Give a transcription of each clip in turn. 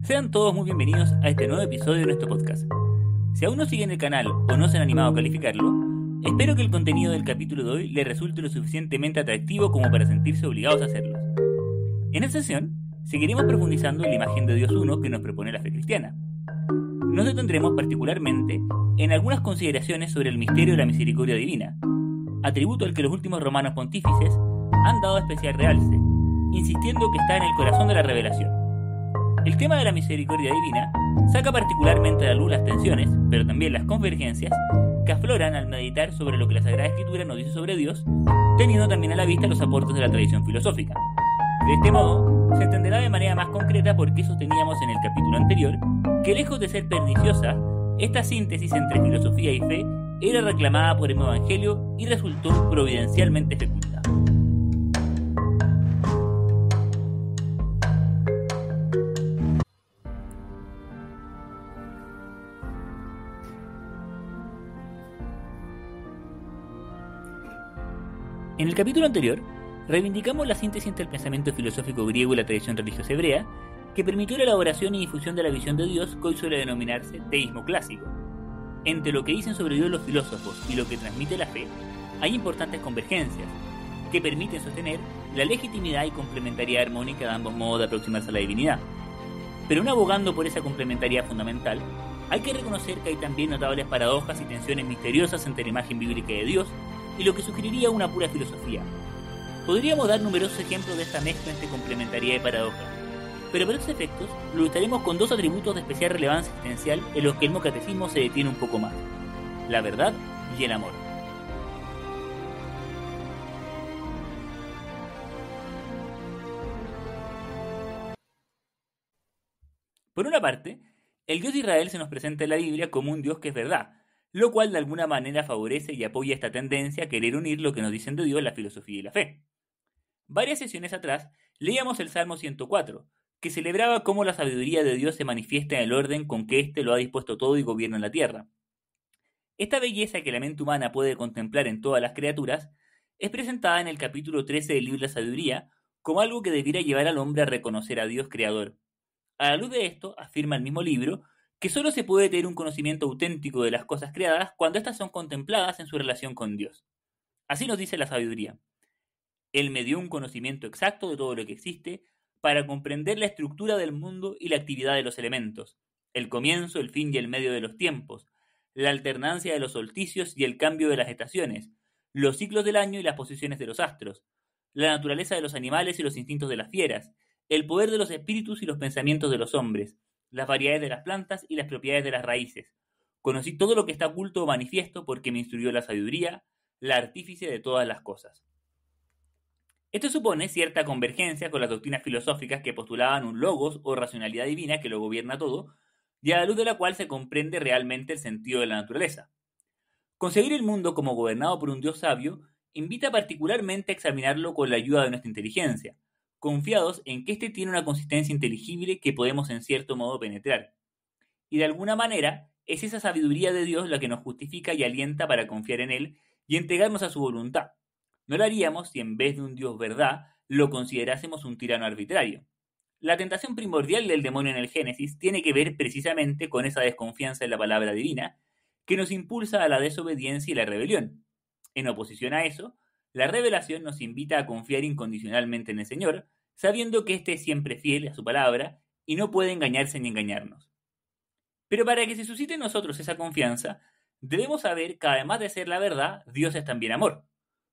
Sean todos muy bienvenidos a este nuevo episodio de nuestro podcast. Si aún no siguen el canal o no se han animado a calificarlo, espero que el contenido del capítulo de hoy les resulte lo suficientemente atractivo como para sentirse obligados a hacerlo. En esta sesión, seguiremos profundizando en la imagen de Dios uno que nos propone la fe cristiana. Nos detendremos particularmente en algunas consideraciones sobre el misterio de la misericordia divina, atributo al que los últimos romanos pontífices han dado especial realce, insistiendo que está en el corazón de la revelación. El tema de la misericordia divina saca particularmente a la luz las tensiones, pero también las convergencias, que afloran al meditar sobre lo que la Sagrada Escritura nos dice sobre Dios, teniendo también a la vista los aportes de la tradición filosófica. De este modo, se entenderá de manera más concreta por qué sosteníamos en el capítulo anterior que, lejos de ser perniciosa, esta síntesis entre filosofía y fe era reclamada por el nuevo Evangelio y resultó providencialmente fecunda. En el capítulo anterior, reivindicamos la síntesis entre el pensamiento filosófico griego y la tradición religiosa hebrea, que permitió la elaboración y difusión de la visión de Dios que hoy suele denominarse teísmo clásico. Entre lo que dicen sobre Dios los filósofos y lo que transmite la fe, hay importantes convergencias, que permiten sostener la legitimidad y complementariedad armónica de ambos modos de aproximarse a la divinidad. Pero no abogando por esa complementariedad fundamental, hay que reconocer que hay también notables paradojas y tensiones misteriosas entre la imagen bíblica de Dios y lo que sugeriría una pura filosofía. Podríamos dar numerosos ejemplos de esta mezcla entre complementariedad y paradoja, pero para estos efectos lo ilustraremos con dos atributos de especial relevancia existencial en los que el mismo catecismo se detiene un poco más: la verdad y el amor. Por una parte, el Dios de Israel se nos presenta en la Biblia como un Dios que es verdad, lo cual de alguna manera favorece y apoya esta tendencia a querer unir lo que nos dicen de Dios, la filosofía y la fe. Varias sesiones atrás leíamos el Salmo 104, que celebraba cómo la sabiduría de Dios se manifiesta en el orden con que éste lo ha dispuesto todo y gobierna en la tierra. Esta belleza que la mente humana puede contemplar en todas las criaturas es presentada en el capítulo 13 del libro de la sabiduría como algo que debiera llevar al hombre a reconocer a Dios creador. A la luz de esto, afirma el mismo libro, que solo se puede tener un conocimiento auténtico de las cosas creadas cuando éstas son contempladas en su relación con Dios. Así nos dice la sabiduría: Él me dio un conocimiento exacto de todo lo que existe para comprender la estructura del mundo y la actividad de los elementos, el comienzo, el fin y el medio de los tiempos, la alternancia de los solsticios y el cambio de las estaciones, los ciclos del año y las posiciones de los astros, la naturaleza de los animales y los instintos de las fieras, el poder de los espíritus y los pensamientos de los hombres, las variedades de las plantas y las propiedades de las raíces. Conocí todo lo que está oculto o manifiesto porque me instruyó la sabiduría, la artífice de todas las cosas. Esto supone cierta convergencia con las doctrinas filosóficas que postulaban un logos o racionalidad divina que lo gobierna todo, y a la luz de la cual se comprende realmente el sentido de la naturaleza. Concebir el mundo como gobernado por un Dios sabio invita particularmente a examinarlo con la ayuda de nuestra inteligencia, confiados en que éste tiene una consistencia inteligible que podemos en cierto modo penetrar. Y de alguna manera es esa sabiduría de Dios la que nos justifica y alienta para confiar en Él y entregarnos a su voluntad. No lo haríamos si en vez de un Dios verdad lo considerásemos un tirano arbitrario. La tentación primordial del demonio en el Génesis tiene que ver precisamente con esa desconfianza en la palabra divina que nos impulsa a la desobediencia y la rebelión. En oposición a eso, la revelación nos invita a confiar incondicionalmente en el Señor, sabiendo que éste es siempre fiel a su palabra y no puede engañarse ni engañarnos. Pero para que se suscite en nosotros esa confianza, debemos saber que además de ser la verdad, Dios es también amor.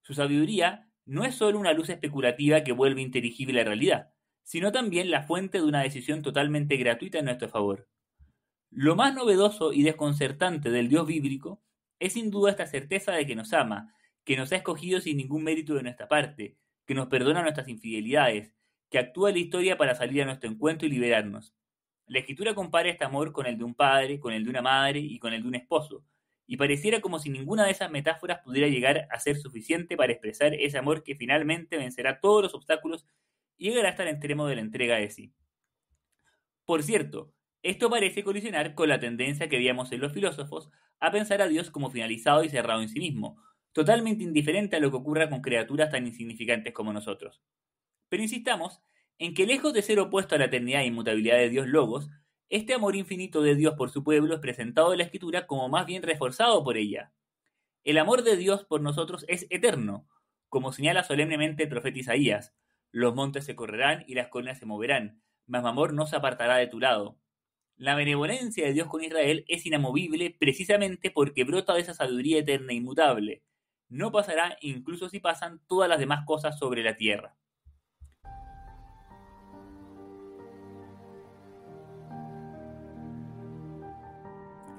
Su sabiduría no es solo una luz especulativa que vuelve inteligible la realidad, sino también la fuente de una decisión totalmente gratuita en nuestro favor. Lo más novedoso y desconcertante del Dios bíblico es sin duda esta certeza de que nos ama, que nos ha escogido sin ningún mérito de nuestra parte, que nos perdona nuestras infidelidades, que actúa en la historia para salir a nuestro encuentro y liberarnos. La Escritura compara este amor con el de un padre, con el de una madre y con el de un esposo, y pareciera como si ninguna de esas metáforas pudiera llegar a ser suficiente para expresar ese amor que finalmente vencerá todos los obstáculos y llegará hasta el extremo de la entrega de sí. Por cierto, esto parece colisionar con la tendencia que veíamos en los filósofos a pensar a Dios como finalizado y cerrado en sí mismo, totalmente indiferente a lo que ocurra con criaturas tan insignificantes como nosotros. Pero insistamos en que, lejos de ser opuesto a la eternidad e inmutabilidad de Dios Logos, Este amor infinito de Dios por su pueblo es presentado en la Escritura como más bien reforzado por ella. El amor de Dios por nosotros es eterno, como señala solemnemente el profeta Isaías. Los montes se correrán y las colinas se moverán, mas mi amor no se apartará de tu lado. La benevolencia de Dios con Israel es inamovible precisamente porque brota de esa sabiduría eterna e inmutable. No pasará incluso si pasan todas las demás cosas sobre la tierra.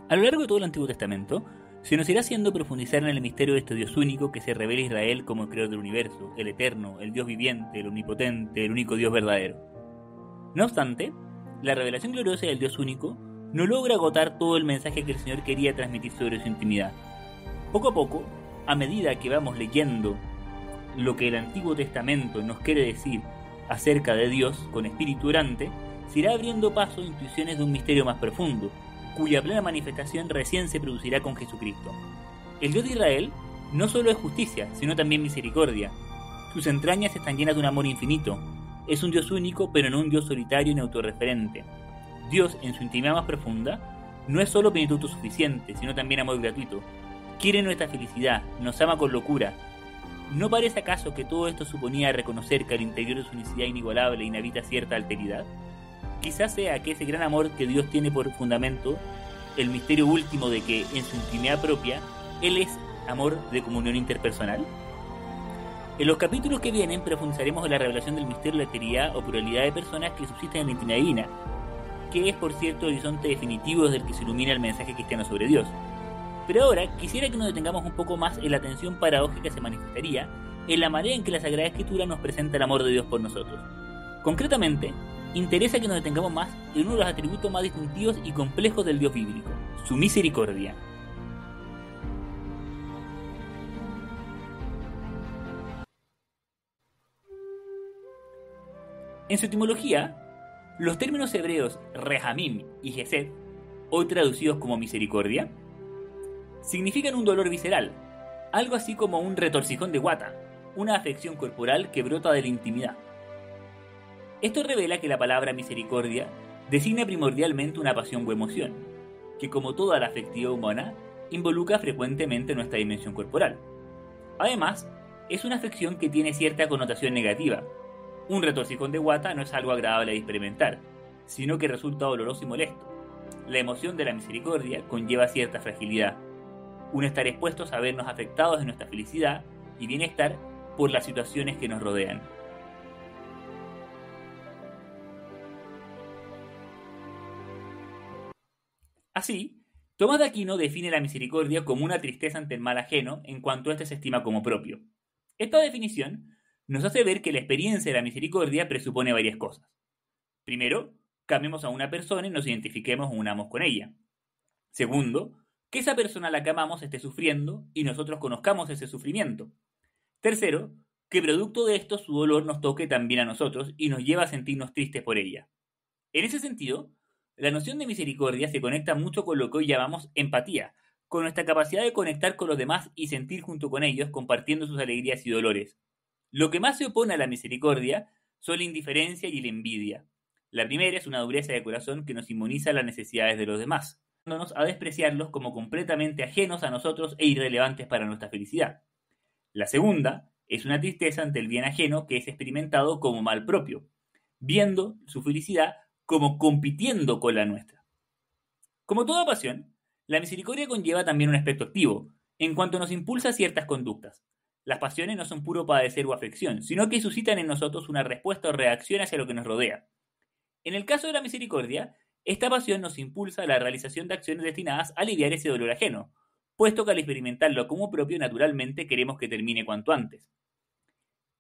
A lo largo de todo el Antiguo Testamento, se nos irá haciendo profundizar en el misterio de este Dios único que se revela a Israel como el creador del universo, el eterno, el Dios viviente, el omnipotente, el único Dios verdadero. No obstante, la revelación gloriosa del Dios único no logra agotar todo el mensaje que el Señor quería transmitir sobre su intimidad. Poco a poco, a medida que vamos leyendo lo que el Antiguo Testamento nos quiere decir acerca de Dios con espíritu orante, se irá abriendo paso a intuiciones de un misterio más profundo, cuya plena manifestación recién se producirá con Jesucristo. El Dios de Israel no solo es justicia, sino también misericordia. Sus entrañas están llenas de un amor infinito. Es un Dios único, pero no un Dios solitario ni autorreferente. Dios, en su intimidad más profunda, no es solo plenitud suficiente, sino también amor gratuito. Quiere nuestra felicidad, nos ama con locura. ¿No parece acaso que todo esto suponía reconocer que al interior de su unicidad inigualable inhabita cierta alteridad? Quizás sea que ese gran amor que Dios tiene por fundamento el misterio último de que, en su intimidad propia, Él es amor de comunión interpersonal. En los capítulos que vienen profundizaremos en la revelación del misterio de la alteridad o pluralidad de personas que subsisten en la intimidad divina, que es por cierto el horizonte definitivo desde el que se ilumina el mensaje cristiano sobre Dios. Pero ahora quisiera que nos detengamos un poco más en la tensión paradójica que se manifestaría en la manera en que la Sagrada Escritura nos presenta el amor de Dios por nosotros. Concretamente, interesa que nos detengamos más en uno de los atributos más distintivos y complejos del Dios bíblico, su misericordia. En su etimología, los términos hebreos rehamim y gesed, hoy traducidos como misericordia, significan un dolor visceral, algo así como un retorcijón de guata, una afección corporal que brota de la intimidad. Esto revela que la palabra misericordia designa primordialmente una pasión o emoción, que como toda la afectiva humana, involucra frecuentemente nuestra dimensión corporal. Además, es una afección que tiene cierta connotación negativa. Un retorcijón de guata no es algo agradable de experimentar, sino que resulta doloroso y molesto. La emoción de la misericordia conlleva cierta fragilidad, un estar expuestos a vernos afectados en nuestra felicidad y bienestar por las situaciones que nos rodean. Así, Tomás de Aquino define la misericordia como una tristeza ante el mal ajeno en cuanto éste se estima como propio. Esta definición nos hace ver que la experiencia de la misericordia presupone varias cosas. Primero, que amemos a una persona y nos identifiquemos o unamos con ella. Segundo, que esa persona a la que amamos esté sufriendo y nosotros conozcamos ese sufrimiento. Tercero, que producto de esto su dolor nos toque también a nosotros y nos lleva a sentirnos tristes por ella. En ese sentido, la noción de misericordia se conecta mucho con lo que hoy llamamos empatía, con nuestra capacidad de conectar con los demás y sentir junto con ellos compartiendo sus alegrías y dolores. Lo que más se opone a la misericordia son la indiferencia y la envidia. La primera es una dureza de corazón que nos inmuniza a las necesidades de los demás, llevándonos a despreciarlos como completamente ajenos a nosotros e irrelevantes para nuestra felicidad. La segunda es una tristeza ante el bien ajeno que es experimentado como mal propio, viendo su felicidad como compitiendo con la nuestra. Como toda pasión, la misericordia conlleva también un aspecto activo, en cuanto nos impulsa a ciertas conductas. Las pasiones no son puro padecer o afección, sino que suscitan en nosotros una respuesta o reacción hacia lo que nos rodea. En el caso de la misericordia, esta pasión nos impulsa a la realización de acciones destinadas a aliviar ese dolor ajeno, puesto que al experimentarlo como propio naturalmente queremos que termine cuanto antes.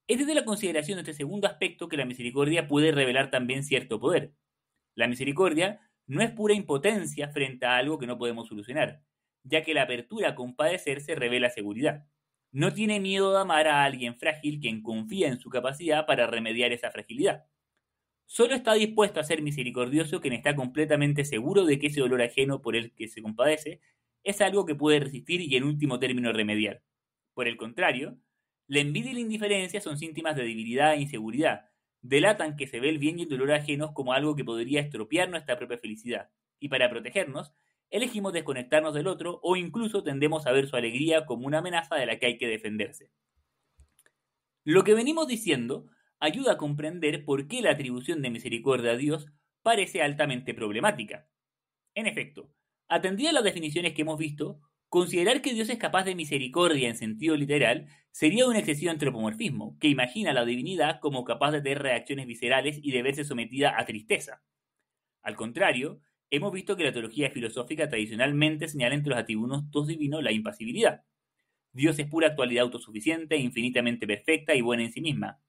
Es desde la consideración de este segundo aspecto que la misericordia puede revelar también cierto poder. La misericordia no es pura impotencia frente a algo que no podemos solucionar, ya que la apertura a compadecerse revela seguridad. No tiene miedo de amar a alguien frágil quien confía en su capacidad para remediar esa fragilidad. Solo está dispuesto a ser misericordioso quien está completamente seguro de que ese dolor ajeno por el que se compadece es algo que puede resistir y en último término remediar. Por el contrario, la envidia y la indiferencia son síntomas de debilidad e inseguridad, delatan que se ve el bien y el dolor ajenos como algo que podría estropear nuestra propia felicidad. Y para protegernos, elegimos desconectarnos del otro o incluso tendemos a ver su alegría como una amenaza de la que hay que defenderse. Lo que venimos diciendo ayuda a comprender por qué la atribución de misericordia a Dios parece altamente problemática. En efecto, atendidas las definiciones que hemos visto, considerar que Dios es capaz de misericordia en sentido literal sería un excesivo antropomorfismo, que imagina a la divinidad como capaz de tener reacciones viscerales y de verse sometida a tristeza. Al contrario, hemos visto que la teología filosófica tradicionalmente señala entre los atributos divinos la impasibilidad. Dios es pura actualidad autosuficiente, infinitamente perfecta y buena en sí misma,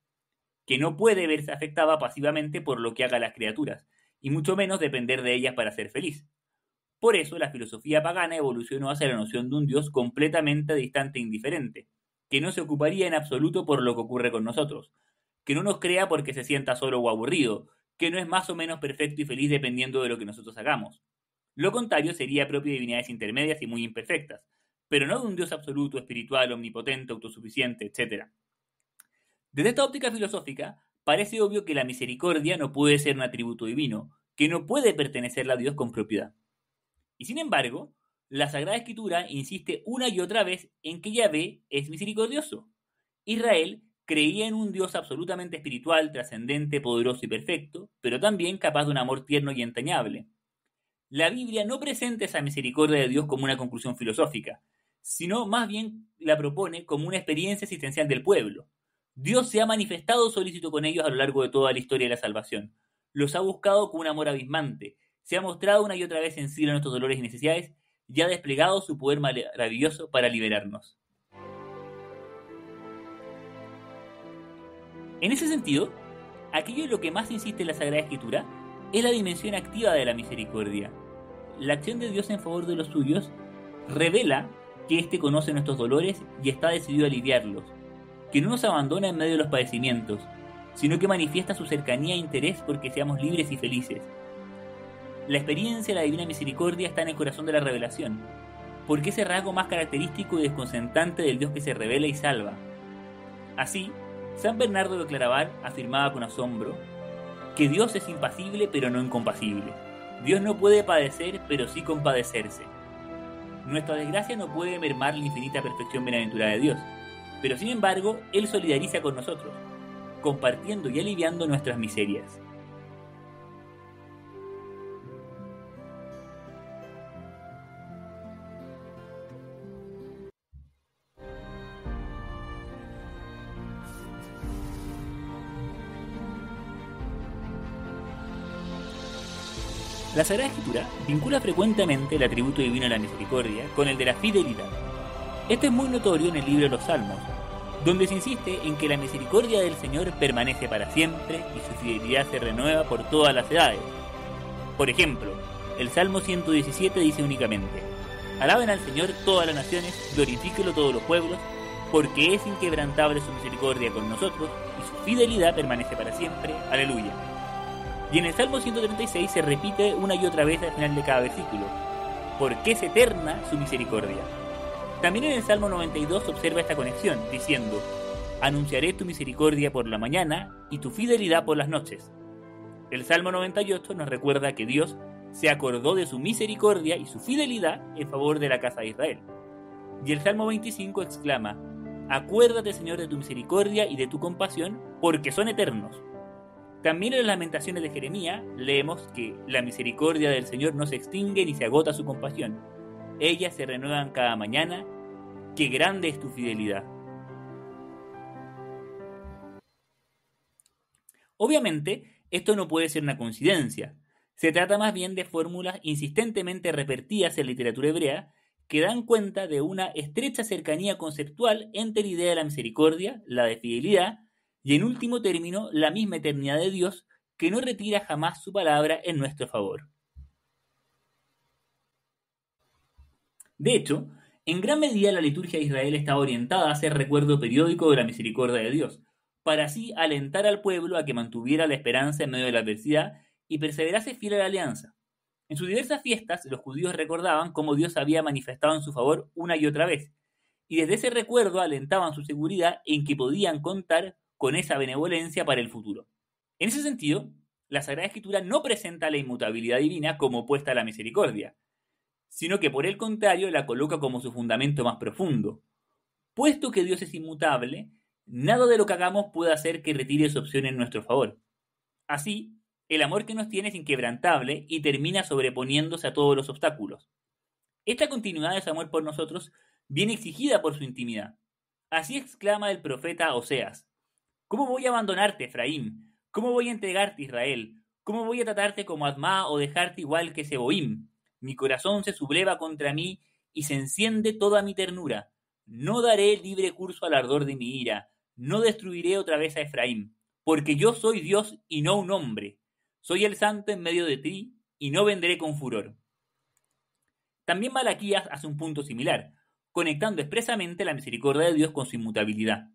que no puede verse afectada pasivamente por lo que hagan las criaturas, y mucho menos depender de ellas para ser feliz. Por eso la filosofía pagana evolucionó hacia la noción de un Dios completamente distante e indiferente, que no se ocuparía en absoluto por lo que ocurre con nosotros, que no nos crea porque se sienta solo o aburrido, que no es más o menos perfecto y feliz dependiendo de lo que nosotros hagamos. Lo contrario sería propio de divinidades intermedias y muy imperfectas, pero no de un Dios absoluto, espiritual, omnipotente, autosuficiente, etc. Desde esta óptica filosófica, parece obvio que la misericordia no puede ser un atributo divino, que no puede pertenecerle a Dios con propiedad. Y sin embargo, la Sagrada Escritura insiste una y otra vez en que Yahvé es misericordioso. Israel creía en un Dios absolutamente espiritual, trascendente, poderoso y perfecto, pero también capaz de un amor tierno y entrañable. La Biblia no presenta esa misericordia de Dios como una conclusión filosófica, sino más bien la propone como una experiencia existencial del pueblo. Dios se ha manifestado solícito con ellos a lo largo de toda la historia de la salvación. Los ha buscado con un amor abismante, se ha mostrado una y otra vez sensible a nuestros dolores y necesidades y ha desplegado su poder maravilloso para liberarnos. En ese sentido, aquello en lo que más insiste en la Sagrada Escritura es la dimensión activa de la misericordia. La acción de Dios en favor de los suyos revela que éste conoce nuestros dolores y está decidido a aliviarlos, que no nos abandona en medio de los padecimientos, sino que manifiesta su cercanía e interés porque seamos libres y felices. La experiencia de la divina misericordia está en el corazón de la revelación, porque es el rasgo más característico y desconcertante del Dios que se revela y salva. Así, San Bernardo de Claraval afirmaba con asombro que Dios es impasible pero no incompasible. Dios no puede padecer pero sí compadecerse. Nuestra desgracia no puede mermar la infinita perfección bienaventurada de Dios, pero sin embargo, Él solidariza con nosotros, compartiendo y aliviando nuestras miserias. La Sagrada Escritura vincula frecuentemente el atributo divino de la misericordia con el de la fidelidad. Esto es muy notorio en el libro de los Salmos, donde se insiste en que la misericordia del Señor permanece para siempre y su fidelidad se renueva por todas las edades. Por ejemplo, el Salmo 117 dice únicamente: alaben al Señor todas las naciones, glorifíquelo todos los pueblos, porque es inquebrantable su misericordia con nosotros y su fidelidad permanece para siempre. Aleluya. Y en el Salmo 136 se repite una y otra vez al final de cada versículo: porque es eterna su misericordia. También en el Salmo 92 observa esta conexión, diciendo: anunciaré tu misericordia por la mañana y tu fidelidad por las noches. El Salmo 98 nos recuerda que Dios se acordó de su misericordia y su fidelidad en favor de la casa de Israel. Y el Salmo 25 exclama: acuérdate, Señor, de tu misericordia y de tu compasión, porque son eternos. También en las Lamentaciones de Jeremías leemos que la misericordia del Señor no se extingue ni se agota su compasión. Ellas se renuevan cada mañana. ¡Qué grande es tu fidelidad! Obviamente, esto no puede ser una coincidencia. Se trata más bien de fórmulas insistentemente repetidas en literatura hebrea que dan cuenta de una estrecha cercanía conceptual entre la idea de la misericordia, la de fidelidad, y en último término, la misma eternidad de Dios, que no retira jamás su palabra en nuestro favor. De hecho, en gran medida la liturgia de Israel está orientada a hacer recuerdo periódico de la misericordia de Dios, para así alentar al pueblo a que mantuviera la esperanza en medio de la adversidad y perseverase fiel a la alianza. En sus diversas fiestas, los judíos recordaban cómo Dios había manifestado en su favor una y otra vez, y desde ese recuerdo alentaban su seguridad en que podían contar con esa benevolencia para el futuro. En ese sentido, la Sagrada Escritura no presenta la inmutabilidad divina como opuesta a la misericordia, sino que por el contrario la coloca como su fundamento más profundo. Puesto que Dios es inmutable, nada de lo que hagamos puede hacer que retire su opción en nuestro favor. Así, el amor que nos tiene es inquebrantable y termina sobreponiéndose a todos los obstáculos. Esta continuidad de su amor por nosotros viene exigida por su intimidad. Así exclama el profeta Oseas: ¿Cómo voy a abandonarte, Efraín? ¿Cómo voy a entregarte, Israel? ¿Cómo voy a tratarte como Admá o dejarte igual que Seboim? Mi corazón se subleva contra mí y se enciende toda mi ternura. No daré libre curso al ardor de mi ira, no destruiré otra vez a Efraín, porque yo soy Dios y no un hombre. Soy el santo en medio de ti y no vendré con furor. También Malaquías hace un punto similar, conectando expresamente la misericordia de Dios con su inmutabilidad.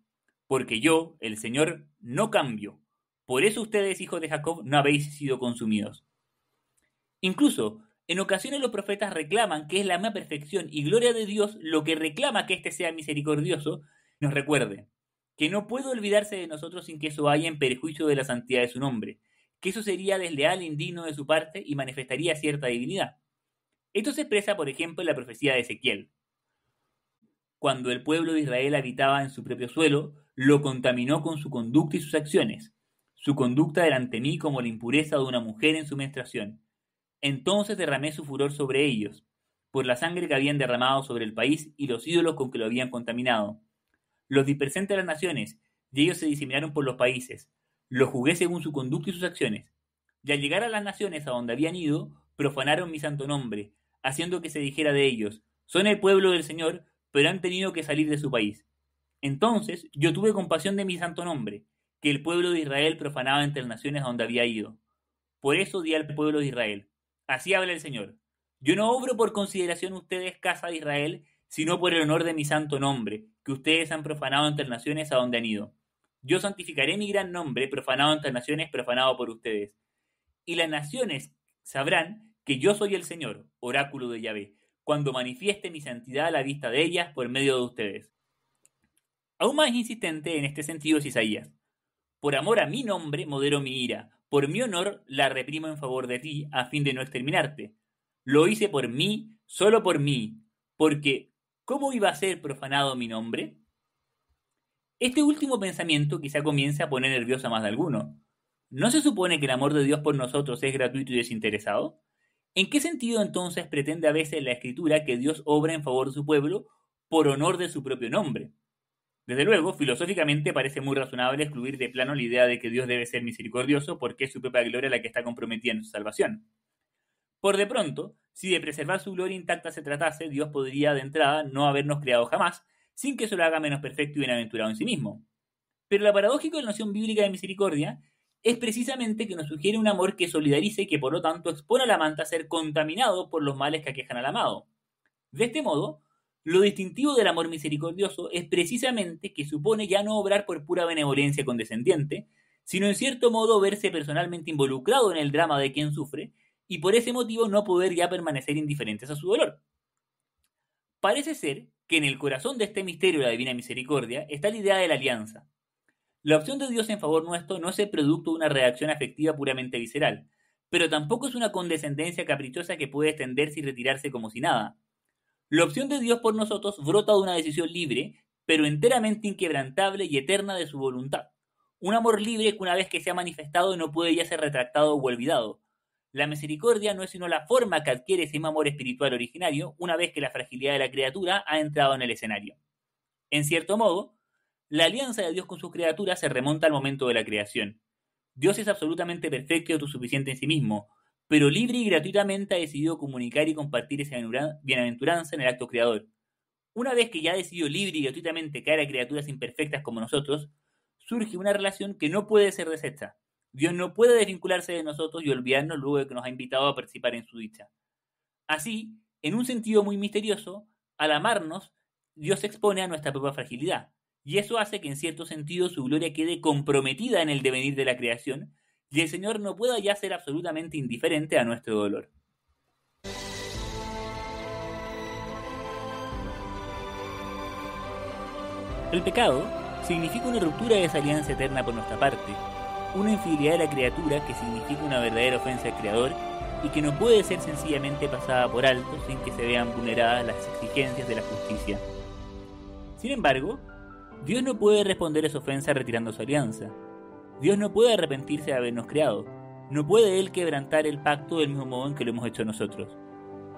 Porque yo, el Señor, no cambio. Por eso ustedes, hijos de Jacob, no habéis sido consumidos. Incluso, en ocasiones los profetas reclaman que es la misma perfección y gloria de Dios lo que reclama que éste sea misericordioso, nos recuerde que no puede olvidarse de nosotros sin que eso haya en perjuicio de la santidad de su nombre, que eso sería desleal e indigno de su parte y manifestaría cierta divinidad. Esto se expresa, por ejemplo, en la profecía de Ezequiel. Cuando el pueblo de Israel habitaba en su propio suelo, lo contaminó con su conducta y sus acciones. Su conducta era ante mí como la impureza de una mujer en su menstruación. Entonces derramé su furor sobre ellos, por la sangre que habían derramado sobre el país y los ídolos con que lo habían contaminado. Los dispersé entre las naciones, y ellos se diseminaron por los países. Los juzgué según su conducta y sus acciones. Y al llegar a las naciones a donde habían ido, profanaron mi santo nombre, haciendo que se dijera de ellos: son el pueblo del Señor, pero han tenido que salir de su país. Entonces yo tuve compasión de mi santo nombre, que el pueblo de Israel profanaba entre las naciones a donde había ido. Por eso di al pueblo de Israel: así habla el Señor. Yo no obro por consideración ustedes, casa de Israel, sino por el honor de mi santo nombre, que ustedes han profanado entre las naciones a donde han ido. Yo santificaré mi gran nombre, profanado entre las naciones, profanado por ustedes. Y las naciones sabrán que yo soy el Señor, oráculo de Yahvé, cuando manifieste mi santidad a la vista de ellas por medio de ustedes. Aún más insistente en este sentido es Isaías: por amor a mi nombre modero mi ira, por mi honor la reprimo en favor de ti, a fin de no exterminarte. Lo hice por mí, solo por mí, porque ¿cómo iba a ser profanado mi nombre? Este último pensamiento quizá comience a poner nervioso a más de alguno. ¿No se supone que el amor de Dios por nosotros es gratuito y desinteresado? ¿En qué sentido entonces pretende a veces la Escritura que Dios obra en favor de su pueblo por honor de su propio nombre? Desde luego, filosóficamente parece muy razonable excluir de plano la idea de que Dios debe ser misericordioso porque es su propia gloria la que está comprometida en su salvación. Por de pronto, si de preservar su gloria intacta se tratase, Dios podría de entrada no habernos creado jamás, sin que eso lo haga menos perfecto y bienaventurado en sí mismo. Pero la paradójica noción bíblica de misericordia es precisamente que nos sugiere un amor que solidariza y que por lo tanto expone al amante a ser contaminado por los males que aquejan al amado. De este modo, lo distintivo del amor misericordioso es precisamente que supone ya no obrar por pura benevolencia condescendiente, sino en cierto modo verse personalmente involucrado en el drama de quien sufre, y por ese motivo no poder ya permanecer indiferentes a su dolor. Parece ser que en el corazón de este misterio de la divina misericordia está la idea de la alianza. La opción de Dios en favor nuestro no es el producto de una reacción afectiva puramente visceral, pero tampoco es una condescendencia caprichosa que puede extenderse y retirarse como si nada. La opción de Dios por nosotros brota de una decisión libre, pero enteramente inquebrantable y eterna de su voluntad. Un amor libre que una vez que se ha manifestado no puede ya ser retractado o olvidado. La misericordia no es sino la forma que adquiere ese amor espiritual originario una vez que la fragilidad de la criatura ha entrado en el escenario. En cierto modo, la alianza de Dios con sus criaturas se remonta al momento de la creación. Dios es absolutamente perfecto y autosuficiente en sí mismo, pero libre y gratuitamente ha decidido comunicar y compartir esa bienaventuranza en el acto creador. Una vez que ya ha decidido libre y gratuitamente caer a criaturas imperfectas como nosotros, surge una relación que no puede ser deshecha. Dios no puede desvincularse de nosotros y olvidarnos luego de que nos ha invitado a participar en su dicha. Así, en un sentido muy misterioso, al amarnos, Dios se expone a nuestra propia fragilidad, y eso hace que en cierto sentido su gloria quede comprometida en el devenir de la creación, y el Señor no pueda ya ser absolutamente indiferente a nuestro dolor. El pecado significa una ruptura de esa alianza eterna por nuestra parte, una infidelidad de la criatura que significa una verdadera ofensa al Creador y que no puede ser sencillamente pasada por alto sin que se vean vulneradas las exigencias de la justicia. Sin embargo, Dios no puede responder a esa ofensa retirando su alianza. Dios no puede arrepentirse de habernos creado. No puede Él quebrantar el pacto del mismo modo en que lo hemos hecho nosotros.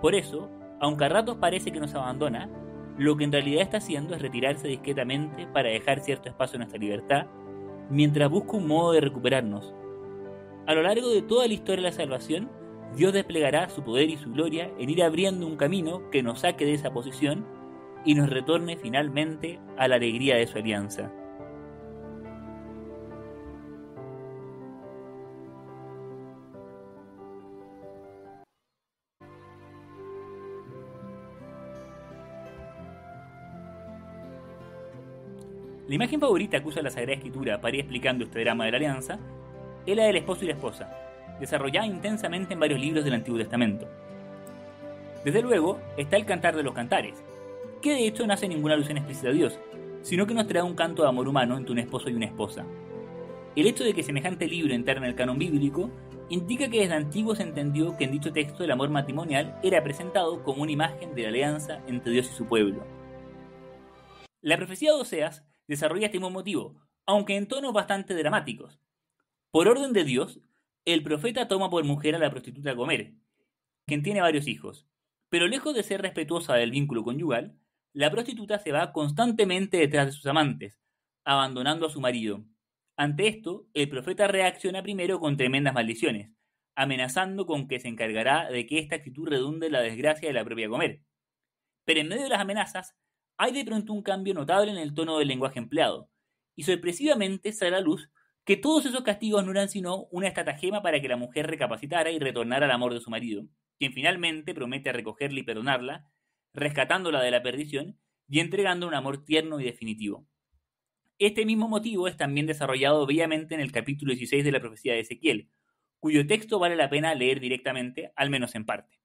Por eso, aunque a ratos parece que nos abandona, lo que en realidad está haciendo es retirarse discretamente para dejar cierto espacio a nuestra libertad, mientras busca un modo de recuperarnos. A lo largo de toda la historia de la salvación, Dios desplegará su poder y su gloria en ir abriendo un camino que nos saque de esa posición y nos retorne finalmente a la alegría de su alianza. La imagen favorita que usa la Sagrada Escritura para ir explicando este drama de la alianza es la del esposo y la esposa, desarrollada intensamente en varios libros del Antiguo Testamento. Desde luego está el Cantar de los Cantares, que de hecho no hace ninguna alusión explícita a Dios, sino que nos trae un canto de amor humano entre un esposo y una esposa. El hecho de que semejante libro entrara en el canon bíblico indica que desde antiguo se entendió que en dicho texto el amor matrimonial era presentado como una imagen de la alianza entre Dios y su pueblo. La profecía de Oseas desarrolla este mismo motivo, aunque en tonos bastante dramáticos. Por orden de Dios, el profeta toma por mujer a la prostituta Gomer, quien tiene varios hijos, pero lejos de ser respetuosa del vínculo conyugal, la prostituta se va constantemente detrás de sus amantes, abandonando a su marido. Ante esto, el profeta reacciona primero con tremendas maldiciones, amenazando con que se encargará de que esta actitud redunde en la desgracia de la propia Gomer. Pero en medio de las amenazas, hay de pronto un cambio notable en el tono del lenguaje empleado, y sorpresivamente sale a la luz que todos esos castigos no eran sino una estratagema para que la mujer recapacitara y retornara al amor de su marido, quien finalmente promete recogerla y perdonarla, rescatándola de la perdición y entregando un amor tierno y definitivo. Este mismo motivo es también desarrollado bellamente en el capítulo 16 de la profecía de Ezequiel, cuyo texto vale la pena leer directamente, al menos en parte.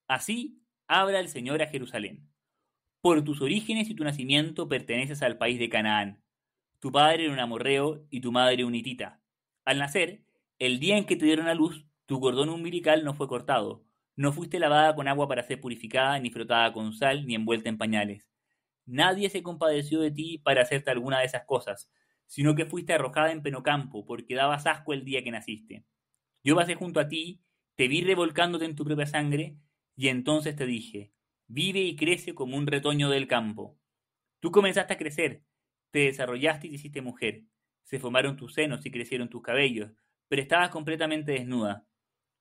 Así habla el Señor a Jerusalén. Por tus orígenes y tu nacimiento perteneces al país de Canaán. Tu padre era un amorreo y tu madre un hitita. Al nacer, el día en que te dieron a luz, tu cordón umbilical no fue cortado. No fuiste lavada con agua para ser purificada, ni frotada con sal, ni envuelta en pañales. Nadie se compadeció de ti para hacerte alguna de esas cosas, sino que fuiste arrojada en pleno campo, porque dabas asco el día que naciste. Yo pasé junto a ti, te vi revolcándote en tu propia sangre, y entonces te dije, vive y crece como un retoño del campo. Tú comenzaste a crecer, te desarrollaste y te hiciste mujer. Se formaron tus senos y crecieron tus cabellos, pero estabas completamente desnuda.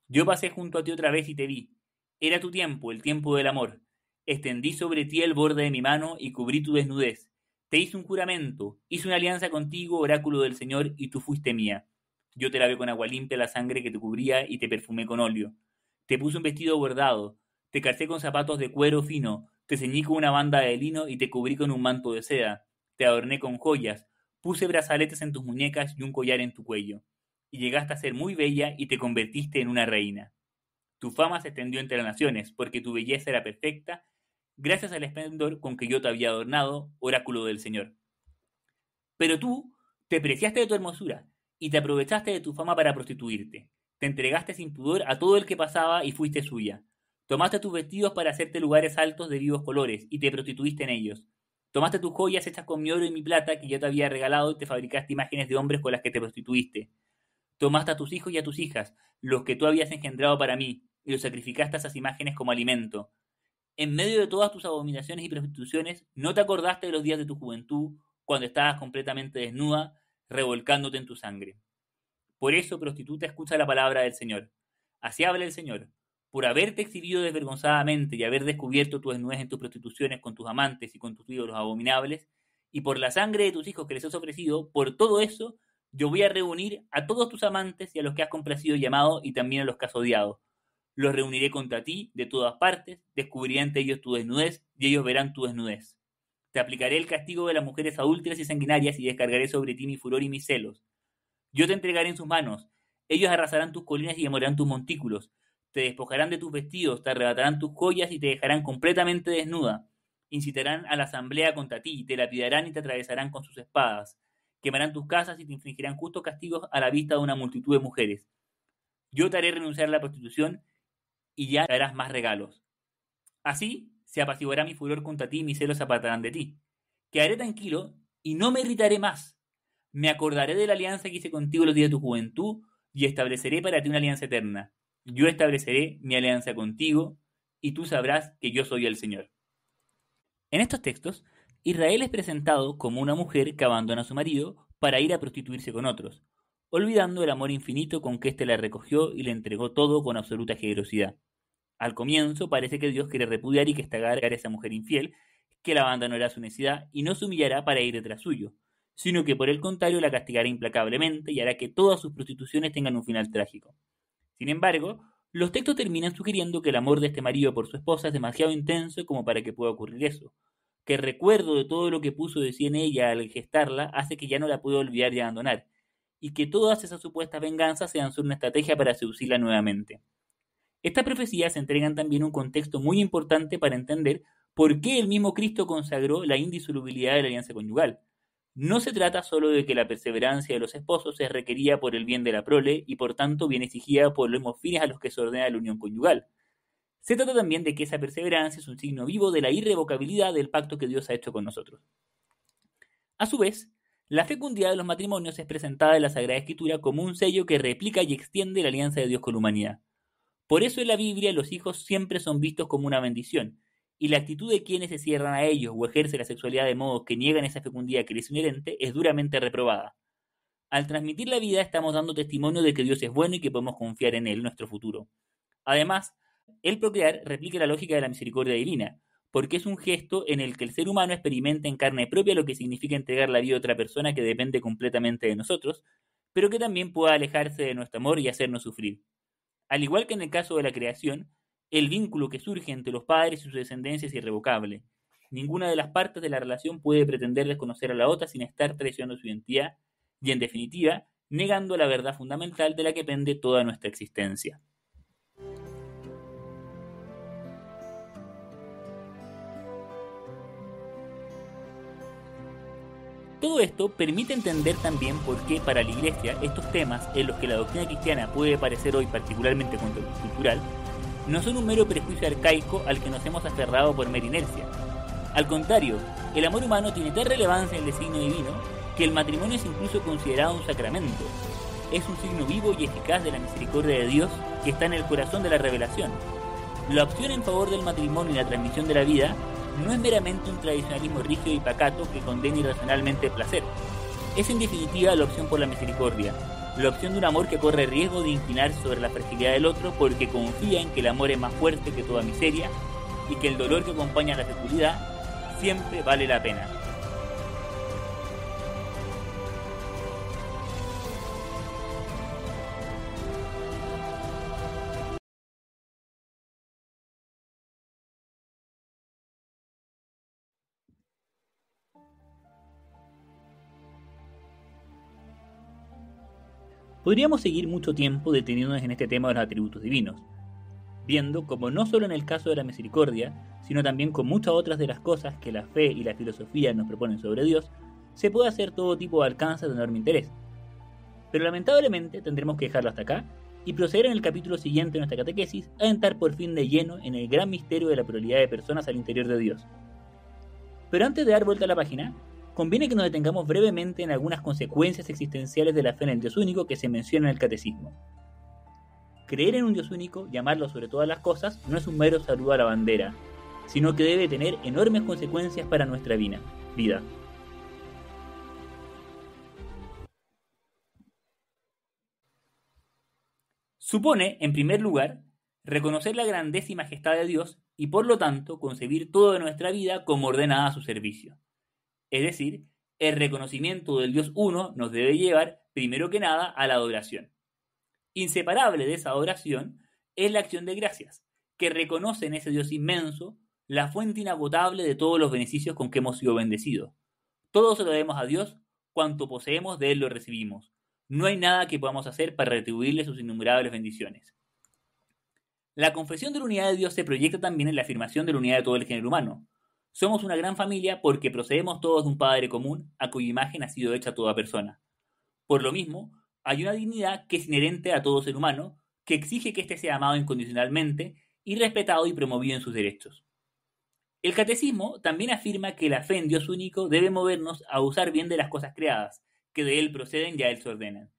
Yo pasé junto a ti otra vez y te vi. Era tu tiempo, el tiempo del amor. Extendí sobre ti el borde de mi mano y cubrí tu desnudez. Te hice un juramento, hice una alianza contigo, oráculo del Señor, y tú fuiste mía. Yo te lavé con agua limpia la sangre que te cubría y te perfumé con óleo. Te puse un vestido bordado, te calcé con zapatos de cuero fino, te ceñí con una banda de lino y te cubrí con un manto de seda. Te adorné con joyas, puse brazaletes en tus muñecas y un collar en tu cuello. Y llegaste a ser muy bella y te convertiste en una reina. Tu fama se extendió entre las naciones, porque tu belleza era perfecta, gracias al esplendor con que yo te había adornado, oráculo del Señor. Pero tú te preciaste de tu hermosura y te aprovechaste de tu fama para prostituirte. Te entregaste sin pudor a todo el que pasaba y fuiste suya. Tomaste tus vestidos para hacerte lugares altos de vivos colores y te prostituiste en ellos. Tomaste tus joyas hechas con mi oro y mi plata que yo te había regalado y te fabricaste imágenes de hombres con las que te prostituiste. Tomaste a tus hijos y a tus hijas, los que tú habías engendrado para mí, y los sacrificaste a esas imágenes como alimento. En medio de todas tus abominaciones y prostituciones, no te acordaste de los días de tu juventud, cuando estabas completamente desnuda, revolcándote en tu sangre. Por eso, prostituta, escucha la palabra del Señor. Así habla el Señor. Por haberte exhibido desvergonzadamente y haber descubierto tu desnudez en tus prostituciones con tus amantes y con tus ídolos abominables, y por la sangre de tus hijos que les has ofrecido, por todo eso, yo voy a reunir a todos tus amantes y a los que has complacido y llamado, y también a los que has odiado. Los reuniré contra ti de todas partes, descubriré ante ellos tu desnudez, y ellos verán tu desnudez. Te aplicaré el castigo de las mujeres adúlteras y sanguinarias, y descargaré sobre ti mi furor y mis celos. Yo te entregaré en sus manos, ellos arrasarán tus colinas y demolerán tus montículos, te despojarán de tus vestidos, te arrebatarán tus joyas y te dejarán completamente desnuda. Incitarán a la asamblea contra ti, te lapidarán y te atravesarán con sus espadas. Quemarán tus casas y te infligirán justos castigos a la vista de una multitud de mujeres. Yo te haré renunciar a la prostitución y ya te harás más regalos. Así se apaciguará mi furor contra ti y mis celos se apartarán de ti. Quedaré tranquilo y no me irritaré más. Me acordaré de la alianza que hice contigo los días de tu juventud y estableceré para ti una alianza eterna. Yo estableceré mi alianza contigo y tú sabrás que yo soy el Señor. En estos textos, Israel es presentado como una mujer que abandona a su marido para ir a prostituirse con otros, olvidando el amor infinito con que éste la recogió y le entregó todo con absoluta generosidad. Al comienzo parece que Dios quiere repudiar y castigar a esa mujer infiel, que la abandonará su necesidad y no se humillará para ir detrás suyo, sino que por el contrario la castigará implacablemente y hará que todas sus prostituciones tengan un final trágico. Sin embargo, los textos terminan sugiriendo que el amor de este marido por su esposa es demasiado intenso como para que pueda ocurrir eso, que el recuerdo de todo lo que puso de sí en ella al gestarla hace que ya no la pueda olvidar y abandonar, y que todas esas supuestas venganzas sean solo una estrategia para seducirla nuevamente. Estas profecías entregan también un contexto muy importante para entender por qué el mismo Cristo consagró la indisolubilidad de la alianza conyugal. No se trata solo de que la perseverancia de los esposos es requerida por el bien de la prole y por tanto bien exigida por los mismos fines a los que se ordena la unión conyugal. Se trata también de que esa perseverancia es un signo vivo de la irrevocabilidad del pacto que Dios ha hecho con nosotros. A su vez, la fecundidad de los matrimonios es presentada en la Sagrada Escritura como un sello que replica y extiende la alianza de Dios con la humanidad. Por eso en la Biblia los hijos siempre son vistos como una bendición, y la actitud de quienes se cierran a ellos o ejercen la sexualidad de modo que niegan esa fecundidad que les es inherente es duramente reprobada. Al transmitir la vida estamos dando testimonio de que Dios es bueno y que podemos confiar en Él, nuestro futuro. Además, el procrear replica la lógica de la misericordia divina, porque es un gesto en el que el ser humano experimenta en carne propia lo que significa entregar la vida a otra persona que depende completamente de nosotros, pero que también pueda alejarse de nuestro amor y hacernos sufrir. Al igual que en el caso de la creación, el vínculo que surge entre los padres y su descendencia es irrevocable. Ninguna de las partes de la relación puede pretender desconocer a la otra sin estar traicionando su identidad y, en definitiva, negando la verdad fundamental de la que pende toda nuestra existencia. Todo esto permite entender también por qué para la Iglesia estos temas, en los que la doctrina cristiana puede parecer hoy particularmente contracultural, no son un mero prejuicio arcaico al que nos hemos aferrado por mera inercia. Al contrario, el amor humano tiene tal relevancia en el designio divino que el matrimonio es incluso considerado un sacramento. Es un signo vivo y eficaz de la misericordia de Dios que está en el corazón de la revelación. La opción en favor del matrimonio y la transmisión de la vida no es meramente un tradicionalismo rígido y pacato que condena irracionalmente el placer. Es en definitiva la opción por la misericordia, la opción de un amor que corre riesgo de inclinarse sobre la fragilidad del otro porque confía en que el amor es más fuerte que toda miseria y que el dolor que acompaña a la fecundidad siempre vale la pena. Podríamos seguir mucho tiempo deteniéndonos en este tema de los atributos divinos, viendo como no solo en el caso de la misericordia, sino también con muchas otras de las cosas que la fe y la filosofía nos proponen sobre Dios, se puede hacer todo tipo de alcances de enorme interés. Pero lamentablemente tendremos que dejarlo hasta acá y proceder en el capítulo siguiente de nuestra catequesis a entrar por fin de lleno en el gran misterio de la pluralidad de personas al interior de Dios. Pero antes de dar vuelta a la página, conviene que nos detengamos brevemente en algunas consecuencias existenciales de la fe en el Dios único que se menciona en el Catecismo. Creer en un Dios único y amarlo sobre todas las cosas no es un mero saludo a la bandera, sino que debe tener enormes consecuencias para nuestra vida. Supone, en primer lugar, reconocer la grandeza y majestad de Dios y por lo tanto concebir toda nuestra vida como ordenada a su servicio. Es decir, el reconocimiento del Dios uno nos debe llevar, primero que nada, a la adoración. Inseparable de esa adoración es la acción de gracias, que reconoce en ese Dios inmenso la fuente inagotable de todos los beneficios con que hemos sido bendecidos. Todo se lo debemos a Dios, cuanto poseemos de Él lo recibimos. No hay nada que podamos hacer para retribuirle sus innumerables bendiciones. La confesión de la unidad de Dios se proyecta también en la afirmación de la unidad de todo el género humano. Somos una gran familia porque procedemos todos de un Padre común a cuya imagen ha sido hecha toda persona. Por lo mismo, hay una dignidad que es inherente a todo ser humano, que exige que éste sea amado incondicionalmente y respetado y promovido en sus derechos. El catecismo también afirma que la fe en Dios único debe movernos a usar bien de las cosas creadas, que de Él proceden y a Él se ordenan.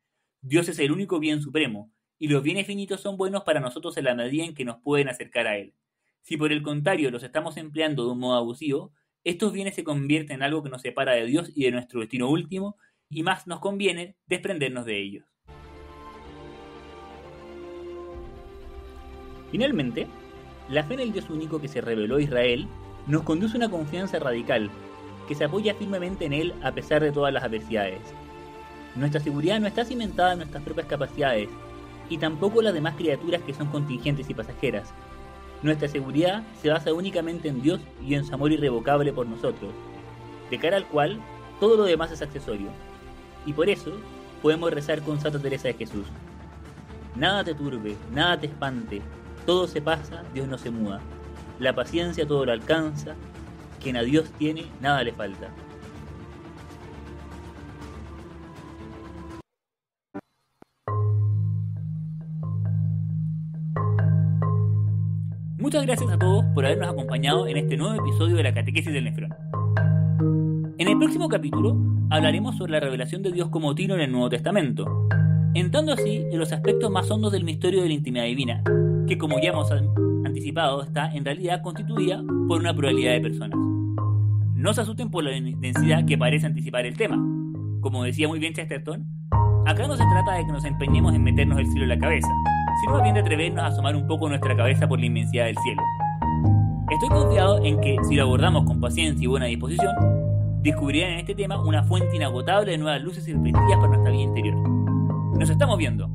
Dios es el único bien supremo, y los bienes finitos son buenos para nosotros en la medida en que nos pueden acercar a Él. Si por el contrario los estamos empleando de un modo abusivo, estos bienes se convierten en algo que nos separa de Dios y de nuestro destino último, y más nos conviene desprendernos de ellos. Finalmente, la fe en el Dios único que se reveló a Israel nos conduce a una confianza radical, que se apoya firmemente en Él a pesar de todas las adversidades. Nuestra seguridad no está cimentada en nuestras propias capacidades, y tampoco en las demás criaturas que son contingentes y pasajeras. Nuestra seguridad se basa únicamente en Dios y en su amor irrevocable por nosotros, de cara al cual todo lo demás es accesorio. Y por eso podemos rezar con Santa Teresa de Jesús: nada te turbe, nada te espante, todo se pasa, Dios no se muda. La paciencia todo lo alcanza, quien a Dios tiene, nada le falta. Muchas gracias a todos por habernos acompañado en este nuevo episodio de la Catequesis del Nefrón. En el próximo capítulo hablaremos sobre la revelación de Dios como Trino en el Nuevo Testamento, entrando así en los aspectos más hondos del misterio de la intimidad divina, que como ya hemos anticipado está en realidad constituida por una pluralidad de personas. No se asusten por la densidad que parece anticipar el tema. Como decía muy bien Chesterton, acá no se trata de que nos empeñemos en meternos el cielo en la cabeza, sino más bien de atrevernos a asomar un poco nuestra cabeza por la inmensidad del cielo. Estoy confiado en que, si lo abordamos con paciencia y buena disposición, descubrirán en este tema una fuente inagotable de nuevas luces y perspectivas para nuestra vida interior. Nos estamos viendo.